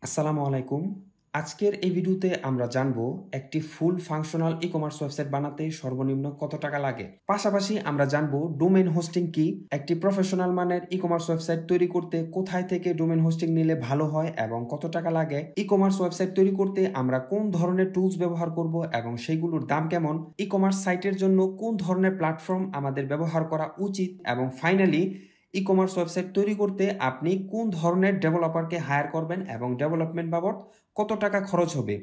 আসসালামু আলাইকুম। আজকের এই ভিডিওতে আমরা জানবো একটি ফুল ফাংশনাল ই-কমার্স ওয়েবসাইট বানাতে সর্বনিম্ন কত টাকা লাগে। পাশাপাশি আমরা জানবো ডোমেইন হোস্টিং কি, একটি প্রফেশনাল মানের ই-কমার্স ওয়েবসাইট তৈরি করতে কোথায় থেকে ডোমেইন হোস্টিং নিলে ভালো হয় এবং কত টাকা লাগে। ই-কমার্স ওয়েবসাইট তৈরি করতে আমরা কোন ধরনের টুলস ব্যবহার করব এবং সেইগুলোর দাম কেমন, ই-কমার্স সাইটের জন্য কোন ধরনের প্ল্যাটফর্ম আমাদের ব্যবহার করা উচিত এবং ফাইনালি ই-কমার্স ওয়েবসাইট তৈরি করতে আপনি কোন ধরনের ডেভেলপারকে হায়ার করবেন এবং ডেভেলপমেন্ট বাবদ কত টাকা খরচ হবে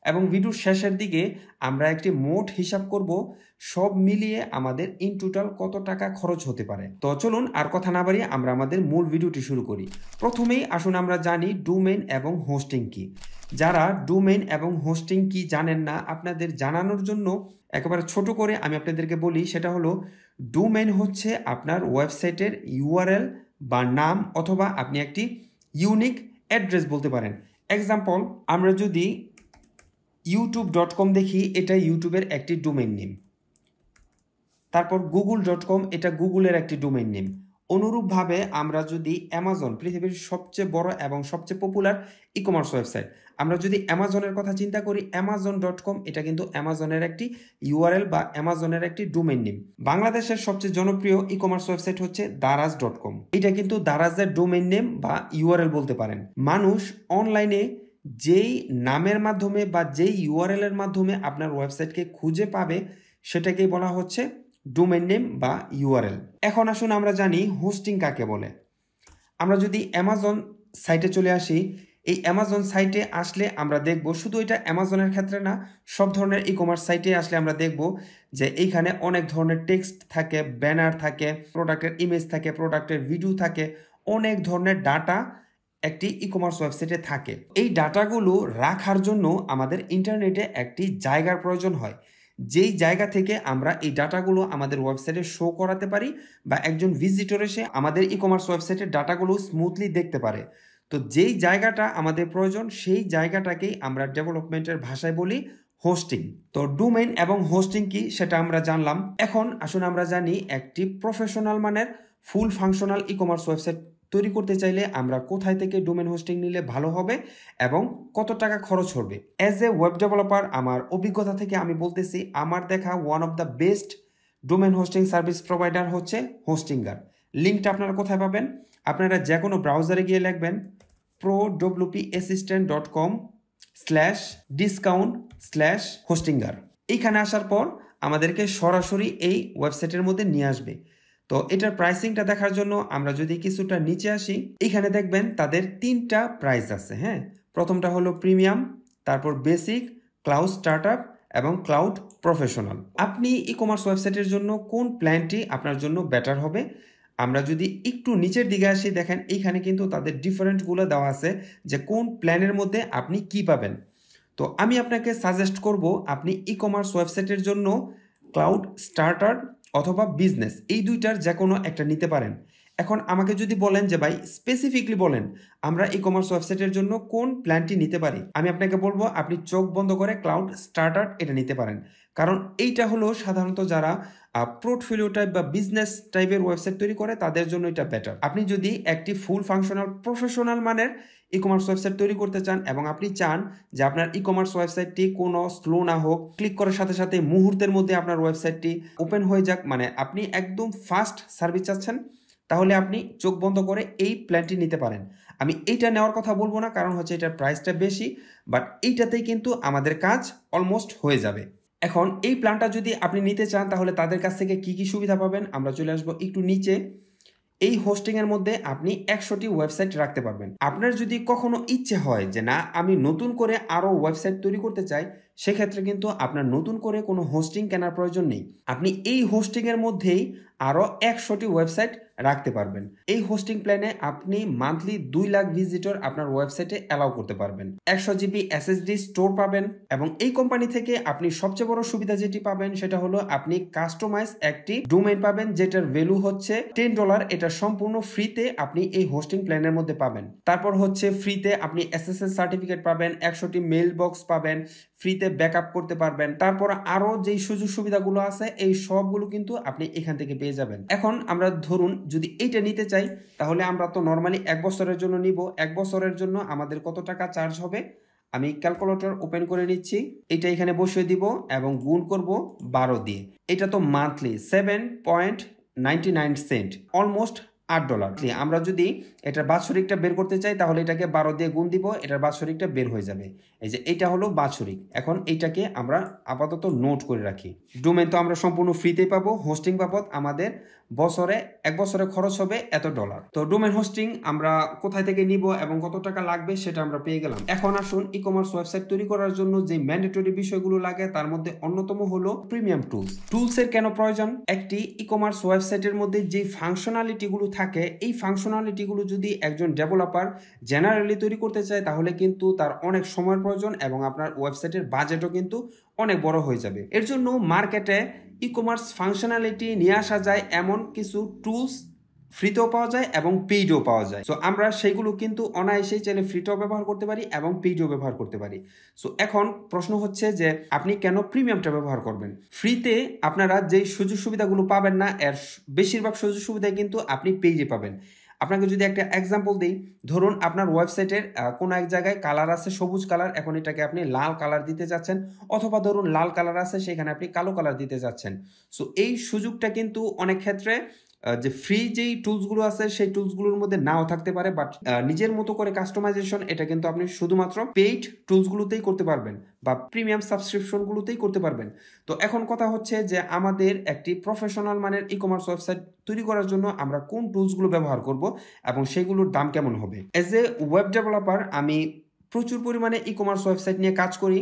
এবং ভিডিওর শেষের দিকে আমরা একটি মোট হিসাব করব সব মিলিয়ে আমাদের ইন টোটাল কত টাকা খরচ হতে পারে। তো চলুন আর কথা না বাড়িয়ে আমরা আমাদের মূল ভিডিওটি শুরু করি। প্রথমেই আসুন আমরা জানি ডোমেইন এবং হোস্টিং কি। যারা ডোমেইন এবং হোস্টিং কি জানেন না, আপনাদের জানানোর জন্য একেবারে ছোট করে আমি আপনাদেরকে বলি, সেটা হলো ডোমেইন হচ্ছে আপনার ওয়েবসাইটের ইউআরএল বা নাম, অথবা আপনি একটি ইউনিক অ্যাড্রেস বলতে পারেন। এক্সাম্পল, আমরা যদি youtube.com দেখি, এটা ইউটিউবের একটি ডোমেইন নেম। তারপর google.com, এটা গুগলের একটি ডোমেইন নেম। অনুরূপভাবে আমরা যদি অ্যামাজন, পৃথিবীর সবচেয়ে বড় এবং সবচেয়ে পপুলার ই কমার্স ওয়েবসাইট, আমরা যদি অ্যামাজনের কথা চিন্তা করি, amazon.com এটা কিন্তু অ্যামাজনের একটি ইউআরএল বা অ্যামাজনের একটি ডোমেইন নেম। বাংলাদেশের সবচেয়ে জনপ্রিয় ই কমার্স ওয়েবসাইট হচ্ছে daraz.com, এটা কিন্তু দারাজের ডোমেইন নেম বা ইউআরএল বলতে পারেন। মানুষ অনলাইনে যেই নামের মাধ্যমে বা যেই ইউআরএল এর মাধ্যমে আপনার ওয়েবসাইটকে খুঁজে পাবে, সেটাকেই বলা হচ্ছে ডোমেইন নেম বা ইউআরএল। এখন আসুন আমরা জানি হোস্টিং কাকে বলে। আমরা যদি অ্যামাজন সাইটে চলে আসি, এই অ্যামাজন সাইটে আসলে আমরা দেখব, শুধু এটা অ্যামাজনের ক্ষেত্রে না, সব ধরনের ই কমার্স সাইটে আসলে আমরা দেখব যে এইখানে অনেক ধরনের টেক্সট থাকে, ব্যানার থাকে, প্রোডাক্টের ইমেজ থাকে, প্রোডাক্টের ভিডিও থাকে, অনেক ধরনের ডাটা একটি ই কমার্স ওয়েবসাইটে থাকে। এই ডাটাগুলো রাখার জন্য আমাদের ইন্টারনেটে একটি জায়গার প্রয়োজন হয়, যেই জায়গা থেকে আমরা এই ডাটাগুলো আমাদের ওয়েবসাইটে শো করাতে পারি বা একজন ভিজিটর এসে আমাদের ই কমার্স ওয়েবসাইটের ডাটাগুলো স্মুথলি দেখতে পারে। তো যেই জায়গাটা আমাদের প্রয়োজন, সেই জায়গাটাকেই আমরা ডেভেলপমেন্টের ভাষায় বলি হোস্টিং। তো ডোমেইন এবং হোস্টিং কি সেটা আমরা জানলাম। এখন আসুন আমরা জানি একটি প্রফেশনাল মানের ফুল ফাংশনাল ই কমার্স ওয়েবসাইট তৈরি করতে চাইলে আমরা কোথায় থেকে ডোমেইন হোস্টিং নিলে ভালো হবে এবং কত টাকা খরচ হবে। অ্যাজ এ ওয়েব ডেভেলপার আমার অভিজ্ঞতা থেকে আমি বলতেছি, আমার দেখা one of the best domain hosting service provider হচ্ছে হোস্টিঙ্গার। লিঙ্কটা আপনারা কোথায় পাবেন? আপনারা যে কোনো ব্রাউজারে গিয়ে লিখবেন prowpassistant.com/discount/হোস্টিঙ্গার। এইখানে আসার পর আমাদেরকে সরাসরি এই ওয়েবসাইটের মধ্যে নিয়ে আসবে। তো এটার প্রাইসিংটা দেখার জন্য আমরা যদি কিছুটা নিচে আসি, এখানে দেখবেন তাদের 3টা প্রাইস আছে। হ্যাঁ, প্রথমটা হলো প্রিমিয়াম, তারপর বেসিক, ক্লাউড স্টার্টআপ এবং ক্লাউড প্রফেশনাল। আপনি ই কমার্স ওয়েবসাইটের জন্য কোন প্ল্যানটি আপনার জন্য বেটার হবে? আমরা যদি একটু নিচের দিকে আসি, দেখেন এইখানে কিন্তু তাদের ডিফারেন্টগুলো দেওয়া আছে যে কোন প্ল্যানের মধ্যে আপনি কি পাবেন। তো আমি আপনাকে সাজেস্ট করব, আপনি ই কমার্স ওয়েবসাইটের জন্য ক্লাউড স্টার্টার অথবা বিজনেস, এই দুইটার যে কোনো একটা নিতে পারেন। এখন আমাকে যদি বলেন যে ভাই স্পেসিফিকলি বলেন আমরা ই কমার্স ওয়েবসাইটের জন্য কোন প্ল্যানটি নিতে পারি, আমি আপনাকে বলবো আপনি চোখ বন্ধ করে ক্লাউড স্টার্টার এটা নিতে পারেন। কারণ এইটা হলো সাধারণত যারা পোর্টফোলিও টাইপ বা বিজনেস টাইপের ওয়েবসাইট তৈরি করে তাদের জন্য এটা বেটার। আপনি যদি একটি ফুল ফাংশনাল প্রফেশনাল মানের ই কমার্স ওয়েবসাইট তৈরি করতে চান এবং আপনি চান যে আপনার ই কমার্স ওয়েবসাইটটি কোনো স্লো না হোক, ক্লিক করার সাথে সাথে মুহূর্তের মধ্যে আপনার ওয়েবসাইটটি ওপেন হয়ে যাক, মানে আপনি একদম ফাস্ট সার্ভিস চাচ্ছেন, তাহলে আপনি চোখ বন্ধ করে এই প্ল্যানটি নিতে পারেন। আমি এইটা নেওয়ার কথা বলবো না, কারণ হচ্ছে এটার প্রাইসটা বেশি, বাট এইটাতেই কিন্তু আমাদের কাজ অলমোস্ট হয়ে যাবে। এখন এই প্ল্যানটা যদি আপনি নিতে চান, তাহলে তাদের কাছ থেকে কি কি সুবিধা পাবেন আমরা চলে আসবো একটু নিচে। এই হোস্টিংয়ের মধ্যে আপনি 100টি ওয়েবসাইট রাখতে পারবেন। আপনার যদি কখনো ইচ্ছে হয় যে না আমি নতুন করে আরও ওয়েবসাইট তৈরি করতে চাই, সেক্ষেত্রে কিন্তু আপনার নতুন করে কোনো হোস্টিং কেনার প্রয়োজন নেই। আপনি এই হোস্টিংয়ের মধ্যেই আরও 100টি ওয়েবসাইট রাখতে পারবেন। এই হোস্টিং প্ল্যানে আপনি মান্থলি 2 লাখ ভিজিটর আপনার ওয়েবসাইটে অ্যালাউ করতে পারবেন। 100 জিবি এসএসডি স্টোর পাবেন এবং এই কোম্পানি থেকে আপনি সবচেয়ে বড় সুবিধা যেটি পাবেন সেটা হলো আপনি কাস্টমাইজ একটি ডোমেইন পাবেন, যেটার ভ্যালু হচ্ছে $10। এটা সম্পূর্ণ ফ্রিতে আপনি এই হোস্টিং প্ল্যানের মধ্যে পাবেন। তারপর হচ্ছে ফ্রিতে আপনি এসএসএল সার্টিফিকেট পাবেন, 100টি মেইল বক্স পাবেন, ফ্রিতে ব্যাকআপ করতে পারবেন। তারপর আরো যেই সুযোগ সুবিধাগুলো আছে এই সবগুলো কিন্তু আপনি এখান থেকে পেয়ে যাবেন। এখন আমরা ধরুন যদি এইটা নিতে চাই তাহলে আমরা তো নর্মালি 1 বছরের জন্য নিব। 1 বছরের জন্য আমাদের কত টাকা চার্জ হবে, আমি ক্যালকুলেটর ওপেন করে নিচ্ছি, এটা এখানে বসিয়ে দিব এবং গুণ করব 12 দিয়ে। এটা তো মান্থলি 7.99 সেন্ট, অলমোস্ট $8। আমরা যদি এটার বাৎসরিকটা বের করতে চাই তাহলে এটাকে 12 দিয়ে গুণ দিব, এটার বাৎসরিকটা বের হয়ে যাবে। এই যে এটা হলো বাৎসরিক। এখন এইটাকে আমরা আপাতত নোট করে রাখি। ডোমেন তো আমরা সম্পূর্ণ ফ্রিতেই পাবো, হোস্টিং বাবদ আমাদের বছরে 1 বছরে খরচ হবে এত $। তো ডোমেন হোস্টিং আমরা কোথায় থেকে নিব এবং কত টাকা লাগবে সেটা আমরা পেয়ে গেলাম। এখন আসুন ই কমার্স ওয়েবসাইট তৈরি করার জন্য যে ম্যান্ডেটরি বিষয়গুলো লাগে তার মধ্যে অন্যতম হলো প্রিমিয়াম টুলস। টুলসের কেন প্রয়োজন? একটি ই কমার্স ওয়েবসাইটের মধ্যে যে ফাংশনালিটিগুলো থাকে, এই ফাংশনালিটিগুলো যদি একজন ডেভেলপার জেনারেলি তৈরি করতে চায় তাহলে কিন্তু তার অনেক সময়ের প্রয়োজন এবং আপনার ওয়েবসাইটের বাজেটও কিন্তু অনেক বড় হয়ে যাবে। এর জন্য মার্কেটে ই কমার্স ফাংশনালিটি নিয়ে আসা যায় এমন কিছু টুলস ফ্রিতেও পাওয়া যায় এবং পেইডও পাওয়া যায়। সো আমরা সেইগুলো কিন্তু অনায়াসেই চাইলে ফ্রিতেও ব্যবহার করতে পারি এবং পেইডও ব্যবহার করতে পারি। সো এখন প্রশ্ন হচ্ছে যে আপনি কেন প্রিমিয়ামটা ব্যবহার করবেন? ফ্রিতে আপনারা যেই সুযোগ সুবিধাগুলো পাবেন না, এর বেশিরভাগ সুযোগ সুবিধা কিন্তু আপনি পেইডে পাবেন। আপনাকে যদি একটা এক্সাম্পল দিই, ধরুন আপনার ওয়েবসাইটের কোনো এক জায়গায় কালার আছে সবুজ কালার, এখন এটাকে আপনি লাল কালার দিতে যাচ্ছেন, অথবা ধরুন লাল কালার আছে সেখানে আপনি কালো কালার দিতে যাচ্ছেন। সো এই সুযোগটা কিন্তু অনেক ক্ষেত্রে যে ফ্রি যেই টুলসগুলো আছে সেই টুলসগুলোর মধ্যে নাও থাকতে পারে, বাট নিজের মতো করে কাস্টমাইজেশন এটা কিন্তু আপনি শুধুমাত্র পেইড টুলসগুলোতেই করতে পারবেন বা প্রিমিয়াম সাবস্ক্রিপশনগুলোতেই করতে পারবেন। তো এখন কথা হচ্ছে যে আমাদের একটি প্রফেশনাল মানের ই কমার্স ওয়েবসাইট তৈরি করার জন্য আমরা কোন টুলসগুলো ব্যবহার করব এবং সেগুলোর দাম কেমন হবে। এজ এ ওয়েব ডেভেলপার আমি প্রচুর পরিমাণে ই কমার্স ওয়েবসাইট নিয়ে কাজ করি।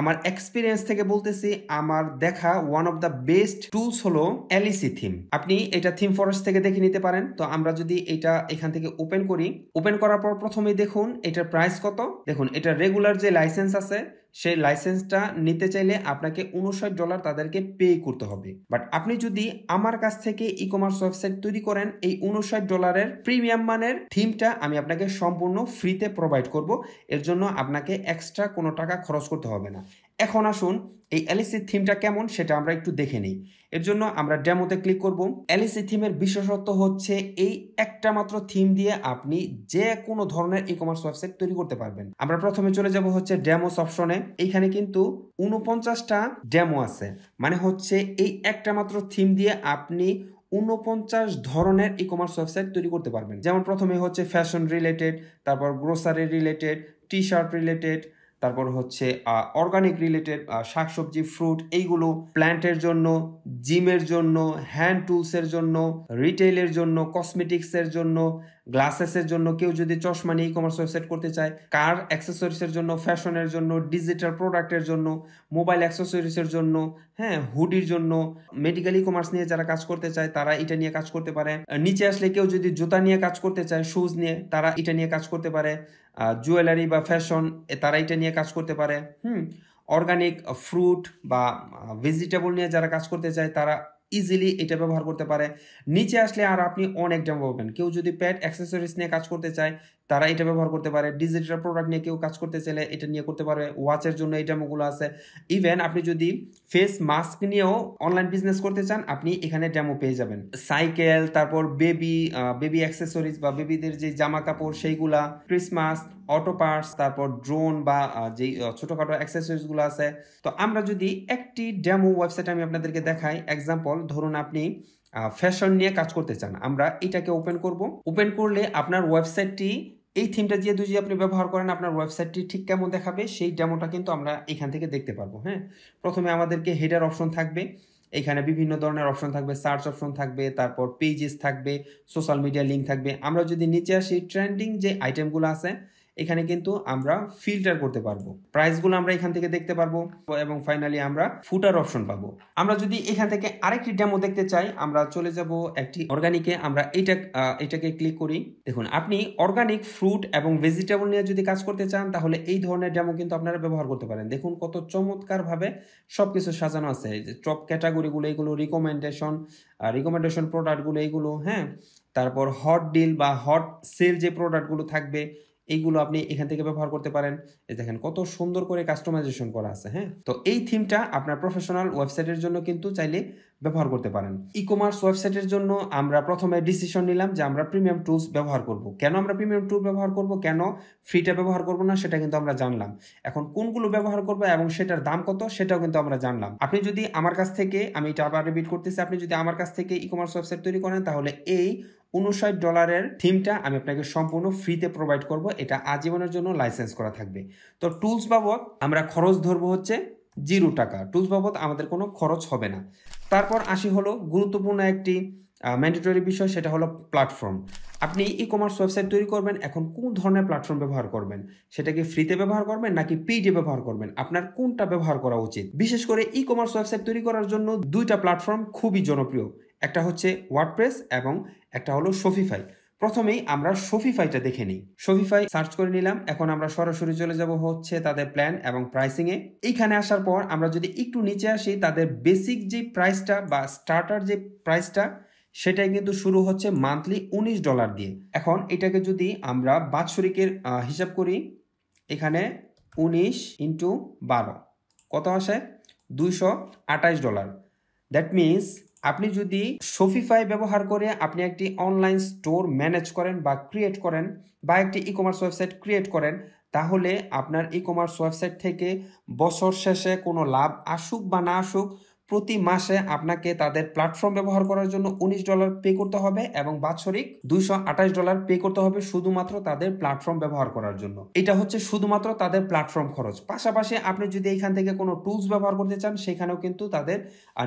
আমার এক্সপিরিয়েন্স থেকে বলতেছি, আমার দেখা one of the best tools হলো এলইসি থিম। আপনি এটা থিম ফরেস্ট থেকে দেখে নিতে পারেন। তো আমরা যদি এটা এখান থেকে ওপেন করি, ওপেন করার পর প্রথমেই দেখুন এটার প্রাইস কত। দেখুন এটা রেগুলার যে লাইসেন্স আছে সেই লাইসেন্সটা নিতে চাইলে আপনাকে $59 তাদেরকে পে করতে হবে। বাট আপনি যদি আমার কাছ থেকে ই কমার্স ওয়েবসাইট তৈরি করেন, এই $59 প্রিমিয়াম মানের থিমটা আমি আপনাকে সম্পূর্ণ ফ্রিতে প্রোভাইড করব। এর জন্য আপনাকে এক্সট্রা কোনো টাকা খরচ করতে হবে না। এখন আসুন এই এলইসি থিমটা কেমন সেটা আমরা একটু দেখে নিই। এর জন্য আমরা ডেমোতে ক্লিক করব। এলইসি থিমের বিশেষত্ব হচ্ছে এই একটা মাত্র থিম দিয়ে আপনি যে কোনো ধরনের ই কমার্স ওয়েবসাইট তৈরি করতে পারবেন। আমরা প্রথমে চলে যাব হচ্ছে ডেমোস অপশনে। এইখানে কিন্তু 49টা ডেমো আছে, মানে হচ্ছে এই একটা মাত্র থিম দিয়ে আপনি 49 ধরনের ই কমার্স ওয়েবসাইট তৈরি করতে পারবেন। যেমন প্রথমে হচ্ছে ফ্যাশন রিলেটেড, তারপর grocery related, T shirt related, তারপর হচ্ছে অর্গানিক রিলেটেড, শাকসবজি, ফ্রুট, এইগুলো প্ল্যান্টের জন্য, জিমের জন্য, হ্যান্ড টুলসের জন্য, রিটেইলের জন্য, কসমেটিক্সের জন্য, গ্লাসেসের জন্য, কেউ যদি চশমা নিয়ে ই কমার্স ওয়েবসাইট করতে চায়, কার অ্যাক্সেসরিজের জন্য, ফ্যাশনের জন্য, ডিজিটাল প্রোডাক্টের জন্য, মোবাইল অ্যাক্সেসরিজের জন্য, হ্যাঁ হুডির জন্য, মেডিকেল ই কমার্স নিয়ে যারা কাজ করতে চায় তারা এটা নিয়ে কাজ করতে পারে। নিচে আসলে কেউ যদি জুতা নিয়ে কাজ করতে চায়, শুজ নিয়ে, তারা এটা নিয়ে কাজ করতে পারে। জুয়েলারি বা ফ্যাশন তারা এটা নিয়ে কাজ করতে পারে। অর্গানিক ফ্রুট বা ভেজিটেবল নিয়ে যারা কাজ করতে চায় তারা ইজিলি এটা ব্যবহার করতে পারে। নিচে আসলে আর আপনি অনেক ডেমো পাবেন। কেউ যদি প্যাড অ্যাক্সেসরিজ নিয়ে কাজ করতে চায় তারা এটা ব্যবহার করতে পারে। ডিজিটাল প্রোডাক্ট নিয়ে কেউ কাজ করতে চাইলে এটা নিয়ে করতে পারে। ওয়াচের জন্য এই ডেমোগুলো আছে। ইভেন আপনি যদি ফেস মাস্ক নিয়েও অনলাইন বিজনেস করতে চান আপনি এখানে ডেমো পেয়ে যাবেন। সাইকেল, তারপর বেবি অ্যাক্সেসরিজ বা বেবিদের যে জামা কাপড় সেইগুলা, ক্রিসমাস, অটো পার্টস, তারপর ড্রোন বা যেই ছোটখাটো অ্যাক্সেসরিজগুলো আছে। তো আমরা যদি একটি ডেমো ওয়েবসাইট আমি আপনাদেরকে দেখাই, এক্সাম্পল ধরুন আপনি ফ্যাশন নিয়ে কাজ করতে চান, আমরা এটাকে ওপেন করব। ওপেন করলে আপনার ওয়েবসাইটটি এই থিমটা যদি আপনি ব্যবহার করেন আপনার ওয়েবসাইটটি ঠিক কেমন দেখাবে সেই ডেমোটা কিন্তু আমরা এখান থেকে দেখতে পারবো। হ্যাঁ, প্রথমে আমাদেরকে হেডার অপশন থাকবে, এখানে বিভিন্ন ধরনের অপশন থাকবে, সার্চ অপশন থাকবে, তারপর পেজেস থাকবে, সোশ্যাল মিডিয়া লিঙ্ক থাকবে। আমরা যদি নিচে আসি ট্রেন্ডিং যে আইটেমগুলো আছে এখানে কিন্তু আমরা ফিল্টার করতে পারবো, প্রাইসগুলো আমরা এখান থেকে দেখতে পারবো এবং ফাইনালি আমরা ফুটার অপশন পাবো। আমরা যদি এখান থেকে আরেকটি ডেমো দেখতে চাই আমরা চলে যাব একটি অর্গানিকে, আমরা এটাকে ক্লিক করি। দেখুন আপনি অর্গানিক ফ্রুট এবং ভেজিটেবল নিয়ে যদি কাজ করতে চান তাহলে এই ধরনের ডেমো কিন্তু আপনারা ব্যবহার করতে পারেন। দেখুন কত চমৎকার ভাবে সবকিছু সাজানো আছে, যে টপ ক্যাটাগরিগুলো এগুলো, রিকমেন্ডেশন প্রোডাক্টগুলো এইগুলো, হ্যাঁ, তারপর হট ডিল বা হট সেল যে প্রোডাক্টগুলো থাকবে এইগুলো আপনি এখান থেকে ব্যবহার করতে পারেন। এই দেখেন কত সুন্দর করে কাস্টমাইজেশন করা আছে, হ্যাঁ? তো এই থিমটা আপনার প্রফেশনাল ওয়েবসাইটের জন্য কিন্তু চাইলে ব্যবহার করতে পারেন। ই-কমার্স ওয়েবসাইটের জন্য আমরা প্রথমে ডিসিশন নিলাম যে আমরা প্রিমিয়াম টুলস ব্যবহার করব। কেন আমরা প্রিমিয়াম টুল ব্যবহার করব, কেন ফ্রিটা ব্যবহার করব না, সেটা কিন্তু আমরা জানলাম। এখন কোনগুলো ব্যবহার করব এবং সেটার দাম কত সেটাও কিন্তু আমরা জানলাম। আপনি যদি আমার কাছ থেকে, আমি এটা আবার রিপিট করতেছি, আপনি যদি আমার কাছ থেকে ই-কমার্স ওয়েবসাইট তৈরি করেন তাহলে এই $59 থিমটা আমি আপনাকে সম্পূর্ণ ফ্রিতে প্রোভাইড করব। এটা আজীবনের জন্য লাইসেন্স করা থাকবে। তো টুলস বাবদ আমরা খরচ ধরবো হচ্ছে $0। টুলস বাবদ আমাদের কোনো খরচ হবে না। তারপর আসি হলো গুরুত্বপূর্ণ একটি ম্যান্ডেটরি বিষয়, সেটা হলো প্ল্যাটফর্ম। আপনি ই-কমার্স ওয়েবসাইট তৈরি করবেন, এখন কোন ধরনের প্ল্যাটফর্ম ব্যবহার করবেন? সেটা কি ফ্রিতে ব্যবহার করবেন নাকি পেইডে ব্যবহার করবেন? আপনার কোনটা ব্যবহার করা উচিত? বিশেষ করে ই-কমার্স ওয়েবসাইট তৈরি করার জন্য দুইটা প্ল্যাটফর্ম খুবই জনপ্রিয়। একটা হচ্ছে ওয়ার্ডপ্রেস এবং একটা হলো শপিফাই। প্রথমেই আমরা শপিফাইটা দেখে নিই। শপিফাই সার্চ করে নিলাম। এখন আমরা সরাসরি চলে যাব হচ্ছে তাদের প্ল্যান এবং প্রাইসিংয়ে। এইখানে আসার পর আমরা যদি একটু নিচে আসি, তাদের বেসিক যে প্রাইসটা বা স্টার্টার যে প্রাইসটা সেটাই কিন্তু শুরু হচ্ছে মান্থলি $19 দিয়ে। এখন এটাকে যদি আমরা বাৎসরিকের হিসাব করি, এখানে 19 × 12 কত আসে? $228। দ্যাট মিনস আপনি যদি শপিফাই ব্যবহার করে আপনি একটি অনলাইন স্টোর ম্যানেজ করেন বা ক্রিয়েট করেন বা একটি ই-কমার্স ওয়েবসাইট ক্রিয়েট করেন, তাহলে আপনার ই-কমার্স ওয়েবসাইট থেকে বছর শেষে কোনো লাভ আসুক বা না আসুক, প্রতি মাসে আপনাকে তাদের প্ল্যাটফর্ম ব্যবহার করার জন্য $19 পে করতে হবে এবং বাৎসরিক $228 পে করতে হবে শুধুমাত্র তাদের প্ল্যাটফর্ম ব্যবহার করার জন্য। এটা হচ্ছে শুধুমাত্র তাদের প্ল্যাটফর্ম খরচ। পাশাপাশি আপনি যদি এখান থেকে কোনো টুলস ব্যবহার করতে চান, সেখানেও কিন্তু তাদের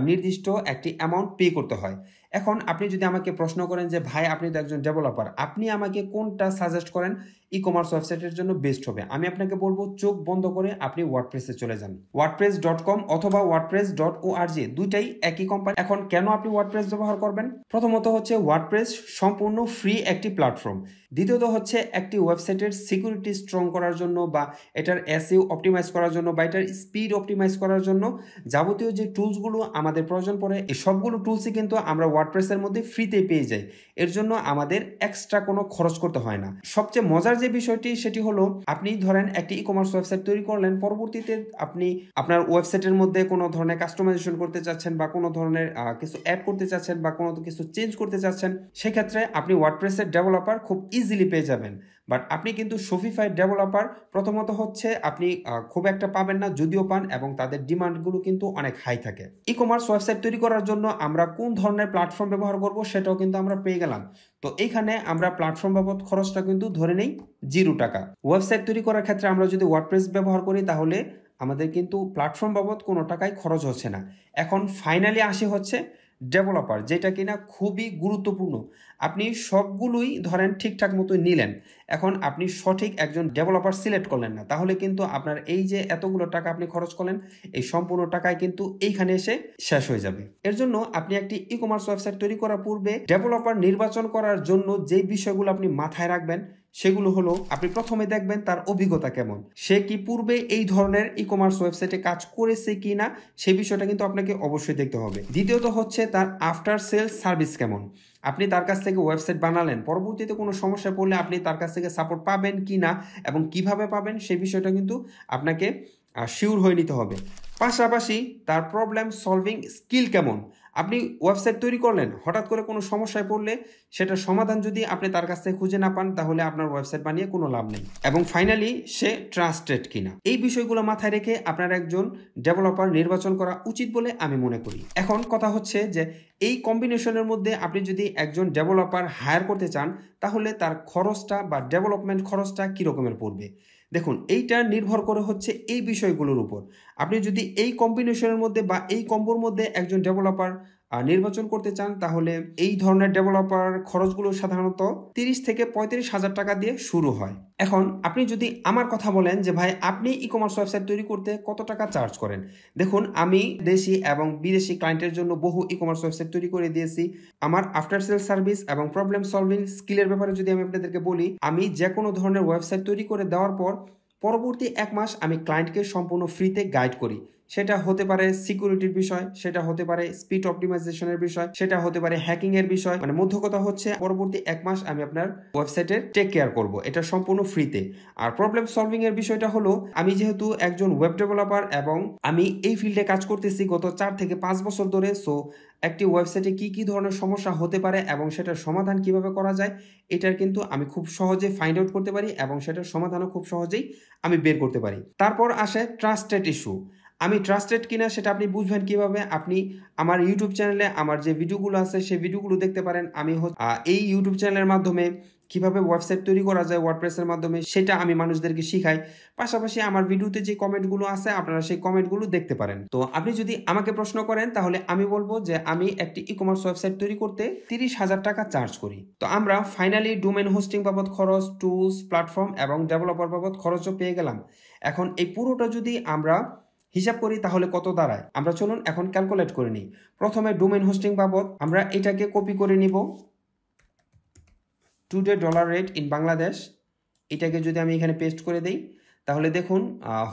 নির্দিষ্ট একটি অ্যামাউন্ট পে করতে হয়। এখন আপনি যদি আমাকে প্রশ্ন করেন যে ভাই আপনি তো একজন ডেভেলপার, আপনি আমাকে কোনটা সাজেস্ট করেন ই-কমার্স ওয়েবসাইটের জন্য বেস্ট হবে, আমি আপনাকে বলবো চোখ বন্ধ করে আপনি ওয়ার্ডপ্রেসে চলে যান। wordpress.com অথবা wordpress.org দুইটাই একই কোম্পানি। এখন কেন আপনি ওয়ার্ডপ্রেস ব্যবহার করবেন? প্রথমত হচ্ছে ওয়ার্ডপ্রেস সম্পূর্ণ ফ্রি একটি প্ল্যাটফর্ম। দ্বিতীয়ত হচ্ছে একটি ওয়েবসাইটের সিকিউরিটি স্ট্রং করার জন্য বা এটার এসইও অপটিমাইজ করার জন্য বা এটার স্পিড অপটিমাইজ করার জন্য যাবতীয় যে টুলসগুলো আমাদের প্রয়োজন পড়ে, এই সবগুলো টুলসই কিন্তু আমরা ওয়ার্ডপ্রেসের মধ্যে ফ্রিতে পেয়ে যাই। এর জন্য আমাদের এক্সট্রা কোনো খরচ করতে হয় না। সবচেয়ে মজার যে বিষয়টি সেটি হলো, আপনি ধরেন একটি ই-কমার্স ওয়েবসাইট তৈরি করলেন, পরবর্তীতে আপনি আপনার ওয়েবসাইটের মধ্যে কোনো ধরনের কাস্টমাইজেশন করতে চাচ্ছেন বা কোনো ধরনের কিছু অ্যাড করতে চাচ্ছেন বা কোনো কিছু চেঞ্জ করতে চাচ্ছেন, সেক্ষেত্রে আপনি ওয়ার্ডপ্রেসের ডেভেলপার খুব ইজিলি পেয়ে যাবেন। বাট আপনি কিন্তু শপিফাই ডেভেলপার প্রথমত হচ্ছে আপনি খুব একটা পাবেন না, যদিও পান, এবং তাদের ডিমান্ডগুলো কিন্তু অনেক হাই থাকে। ই-কমার্স ওয়েবসাইট তৈরি করার জন্য আমরা কোন ধরনের প্ল্যাটফর্ম ব্যবহার করব সেটাও কিন্তু আমরা পেয়ে গেলাম। তো এইখানে আমরা প্ল্যাটফর্ম বাবদ খরচটা কিন্তু ধরে নেই $0। ওয়েবসাইট তৈরি করার ক্ষেত্রে আমরা যদি ওয়ার্ডপ্রেস ব্যবহার করি তাহলে আমাদের কিন্তু প্ল্যাটফর্ম বাবদ কোনো টাকাই খরচ হচ্ছে না। এখন ফাইনালি আসি হচ্ছে ডেভেলপার, যেটা কিনা খুবই গুরুত্বপূর্ণ। আপনি সবগুলোই ধরেন ঠিকঠাক মতো নিলেন, এখন আপনি সঠিক একজন ডেভেলপার সিলেক্ট করলেন না, তাহলে কিন্তু আপনার এই যে এতগুলো টাকা আপনি খরচ করলেন, এই সম্পূর্ণ টাকায় কিন্তু এইখানে এসে শেষ হয়ে যাবে। এর জন্য আপনি একটি ই-কমার্স ওয়েবসাইট তৈরি করার পূর্বে ডেভেলপার নির্বাচন করার জন্য যে বিষয়গুলো আপনি মাথায় রাখবেন সেগুলো হলো, আপনি প্রথমে দেখবেন তার অভিজ্ঞতা কেমন, সে কি পূর্বে এই ধরনের ই-কমার্স ওয়েবসাইটে কাজ করেছে কি না, সেই বিষয়টা কিন্তু আপনাকে অবশ্যই দেখতে হবে। দ্বিতীয়ত হচ্ছে তার আফটার সেল সার্ভিস কেমন। আপনি তার কাছ থেকে ওয়েবসাইট বানালেন, পরবর্তীতে কোনো সমস্যায় পড়লে আপনি তার কাছ থেকে সাপোর্ট পাবেন কি না এবং কিভাবে পাবেন সেই বিষয়টা কিন্তু আপনাকে শিওর হয়ে নিতে হবে। পাশাপাশি তার প্রবলেম সলভিং স্কিল কেমন। আপনি ওয়েবসাইট তৈরি করলেন, হঠাৎ করে কোনো সমস্যায় পড়লে সেটার সমাধান যদি আপনি তার কাছ থেকে খুঁজে না পান, তাহলে আপনার ওয়েবসাইট বানিয়ে কোনো লাভ নেই। এবং ফাইনালি সে ট্রাস্টেড কিনা, এই বিষয়গুলো মাথায় রেখে আপনার একজন ডেভেলপার নির্বাচন করা উচিত বলে আমি মনে করি। এখন কথা হচ্ছে যে এই কম্বিনেশনের মধ্যে আপনি যদি একজন ডেভেলপার হায়ার করতে চান, তাহলে তার খরচটা বা ডেভেলপমেন্ট খরচটা কীরকমের পড়বে। দেখুন, এইটা নির্ভর করে হচ্ছে এই বিষয়গুলোর উপর। আপনি যদি এই কম্বিনেশনের মধ্যে বা এই কম্বোর মধ্যে একজন ডেভেলপার নির্বাচন করতে চান, তাহলে এই ধরনের ডেভেলপার খরচগুলো সাধারণত 30 থেকে 35 হাজার টাকা দিয়ে শুরু হয়। এখন আপনি যদি আমার কথা বলেন যে ভাই আপনি ই-কমার্স ওয়েবসাইট তৈরি করতে কত টাকা চার্জ করেন, দেখুন আমি দেশি এবং বিদেশি ক্লায়েন্টের জন্য বহু ই-কমার্স ওয়েবসাইট তৈরি করে দিয়েছি। আমার আফটার সেল সার্ভিস এবং প্রবলেম সলভিং স্কিলের ব্যাপারে যদি আমি আপনাদেরকে বলি, আমি যে কোনো ধরনের ওয়েবসাইট তৈরি করে দেওয়ার পর পরবর্তী 1 মাস আমি ক্লায়েন্টকে সম্পূর্ণ ফ্রিতে গাইড করি সেটা হতে পারে সিকিউরিটির বিষয়, সেটা হতে পারে স্পিড অপটিমাইজেশনের বিষয়, সেটা হতে পারে হ্যাকিং এর বিষয়। মানে মধ্য কথা হচ্ছে পরবর্তী 1 মাস আমি আপনার ওয়েবসাইটের টেক কেয়ার করব, এটা সম্পূর্ণ ফ্রিতে। আর প্রবলেম সলভিং এর বিষয়টা হলো, আমি যেহেতু একজন ওয়েব ডেভেলপার এবং আমি এই ফিল্ডে কাজ করতেছি গত 4 থেকে 5 বছর ধরে, সো একটি ওয়েবসাইটে কি কি ধরনের সমস্যা হতে পারে এবং সেটার সমাধান কিভাবে করা যায় এটার কিন্তু আমি খুব সহজে ফাইন্ড আউট করতে পারি এবং সেটার সমাধানও খুব সহজেই আমি বের করতে পারি। তারপর আসে ট্রাস্টেড ইস্যু। আমি ট্রাস্টেড কিনা সেটা আপনি বুঝবেন কিভাবে? আপনি আমার ইউটিউব চ্যানেলে আমার যে ভিডিওগুলো আছে সেই ভিডিওগুলো দেখতে পারেন। আমি এই ইউটিউব চ্যানেলের মাধ্যমে কিভাবে ওয়েবসাইট তৈরি করা যায় ওয়ার্ডপ্রেসের মাধ্যমে সেটা আমি মানুষদেরকে শিখাই। পাশাপাশি আমার ভিডিওতে যে কমেন্টগুলো আছে আপনারা সেই কমেন্টগুলো দেখতে পারেন। তো আপনি যদি আমাকে প্রশ্ন করেন তাহলে আমি বলবো যে আমি একটি ই কমার্স ওয়েবসাইট তৈরি করতে 30,000 টাকা চার্জ করি। তো আমরা ফাইনালি ডোমেন হোস্টিং বাবদ খরচ, টুলস, প্ল্যাটফর্ম এবং ডেভেলপার বাবদ খরচও পেয়ে গেলাম। এখন এই পুরোটা যদি আমরা হিসাব করি তাহলে কত দাঁড়ায়? আমরা চলুন এখন ক্যালকুলেট করে নিই। প্রথমে ডোমেন হোস্টিং বাবদ আমরা এটাকে কপি করে নিব, today dollar rate in Bangladesh. এটাকে যদি আমি এখানে পেস্ট করে দেই তাহলে দেখুন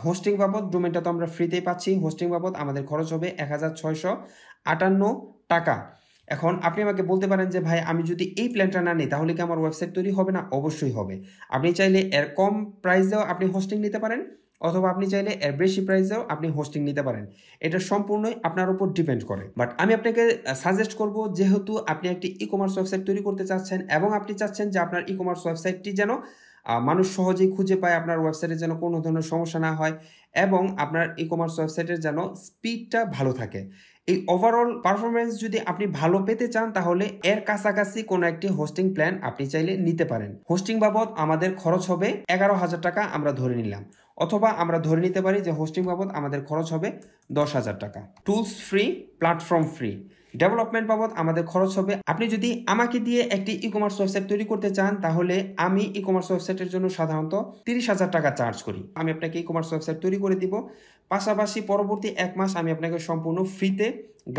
হোস্টিং বাবদ, ডোমেনটা তো আমরা ফ্রিতেই পাচ্ছি, হোস্টিং বাবদ আমাদের খরচ হবে 1658 টাকা। এখন আপনি আমাকে বলতে পারেন যে ভাই আমি যদি এই প্ল্যানটা না নিই তাহলে কি আমার ওয়েবসাইট তৈরি হবে না? অবশ্যই হবে। আপনি চাইলে এর কম প্রাইসেও আপনি হোস্টিং নিতে পারেন, অথবা আপনি চাইলে এর বেশি প্রাইসেও আপনি হোস্টিং নিতে পারেন। এটা সম্পূর্ণই আপনার উপর ডিপেন্ড করে। বাট আমি আপনাকে সাজেস্ট করব, যেহেতু আপনি একটি ই কমার্স ওয়েবসাইট তৈরি করতে চাচ্ছেন এবং আপনি চাচ্ছেন যে আপনার ই কমার্স ওয়েবসাইটটি যেন মানুষ সহজেই খুঁজে পায়, আপনার ওয়েবসাইটে যেন কোনো ধরনের সমস্যা না হয় এবং আপনার ই কমার্স ওয়েবসাইটের যেন স্পিডটা ভালো থাকে, এই ওভারঅল পারফরমেন্স যদি আপনি ভালো পেতে চান তাহলে এর কাছাকাছি কোনো একটি হোস্টিং প্ল্যান আপনি চাইলে নিতে পারেন। হোস্টিং বাবদ আমাদের খরচ হবে 11,000 টাকা আমরা ধরে নিলাম, অথবা আমরা ধরে নিতে পারি যে হোস্টিং বাবদ আমাদের খরচ হবে 10,000 টাকা। Tools free, platform free. Development বাবদ আমাদের খরচ হবে, আপনি যদি আমাকে দিয়ে একটি ই কমার্স ওয়েবসাইট তৈরি করতে চান তাহলে আমি ই কমার্স ওয়েবসাইটের জন্য সাধারণত 30,000 টাকা চার্জ করি। আমি আপনাকে ই কমার্স ওয়েবসাইট তৈরি করে দিব, পাশাপাশি পরবর্তী 1 মাস আমি আপনাকে সম্পূর্ণ ফ্রিতে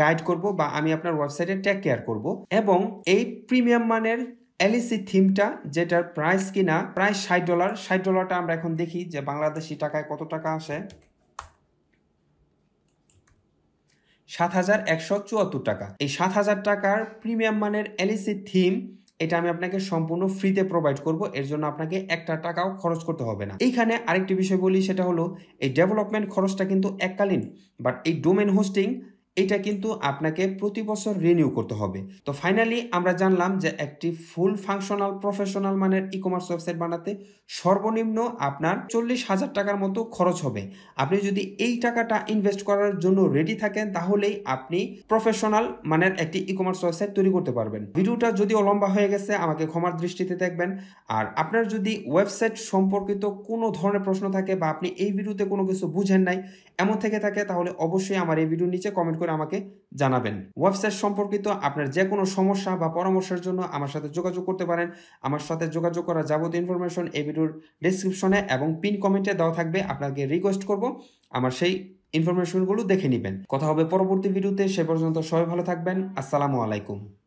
গাইড করব বা আমি আপনার ওয়েবসাইটে টেক কেয়ার করব। এবং এই প্রিমিয়াম মানের এলইসি থিমটা, যেটার প্রাইস কিনা প্রায় $60, $60টা আমরা এখন দেখি যে বাংলাদেশি টাকায় কত টাকা আসে। 7,174 টাকা। এই 7,000 টাকার প্রিমিয়াম মানের এলইসি থিম, এটা আমি আপনাকে সম্পূর্ণ ফ্রিতে প্রোভাইড করব, এর জন্য আপনাকে একটা টাকাও খরচ করতে হবে না। এইখানে আরেকটি বিষয় বলি, সেটা হলো এই ডেভেলপমেন্ট খরচটা কিন্তু এককালীন, বাট এই ডোমেন হোস্টিং এটা কিন্তু আপনাকে প্রতি বছর রিনিউ করতে হবে। তো ফাইনালি আমরা জানলাম যে একটি ফুল ফাংশনাল প্রফেশনাল মানের ই কমার্স ওয়েবসাইট বানাতে সর্বনিম্ন আপনার 40,000 টাকার মতো খরচ হবে। আপনি যদি এই টাকাটা ইনভেস্ট করার জন্য রেডি থাকেন তাহলেই আপনি প্রফেশনাল মানের একটি ই কমার্স ওয়েবসাইট তৈরি করতে পারবেন। ভিডিওটা যদিও লম্বা হয়ে গেছে, আমাকে ক্ষমার দৃষ্টিতে দেখবেন। আর আপনার যদি ওয়েবসাইট সম্পর্কিত কোনো ধরনের প্রশ্ন থাকে বা আপনি এই ভিডিওতে কোনো কিছু বুঝেন নাই এমন থেকে থাকে তাহলে অবশ্যই আমার এই ভিডিওর নিচে কমেন্ট করে আমাকে জানাবেন। ওয়েবসাইট সম্পর্কিত আপনার যে কোনো সমস্যা বা পরামর্শের জন্য আমার সাথে যোগাযোগ করতে পারেন। আমার সাথে যোগাযোগ করার যাবতীয় ইনফরমেশন এই ভিডিওর ডেসক্রিপশনে এবং পিন কমেন্টে দেওয়া থাকবে। আপনাকে রিকোয়েস্ট করব আমার সেই ইনফরমেশনগুলো দেখে নেবেন। কথা হবে পরবর্তী ভিডিওতে, সে পর্যন্ত সবাই ভালো থাকবেন। আসসালামু আলাইকুম।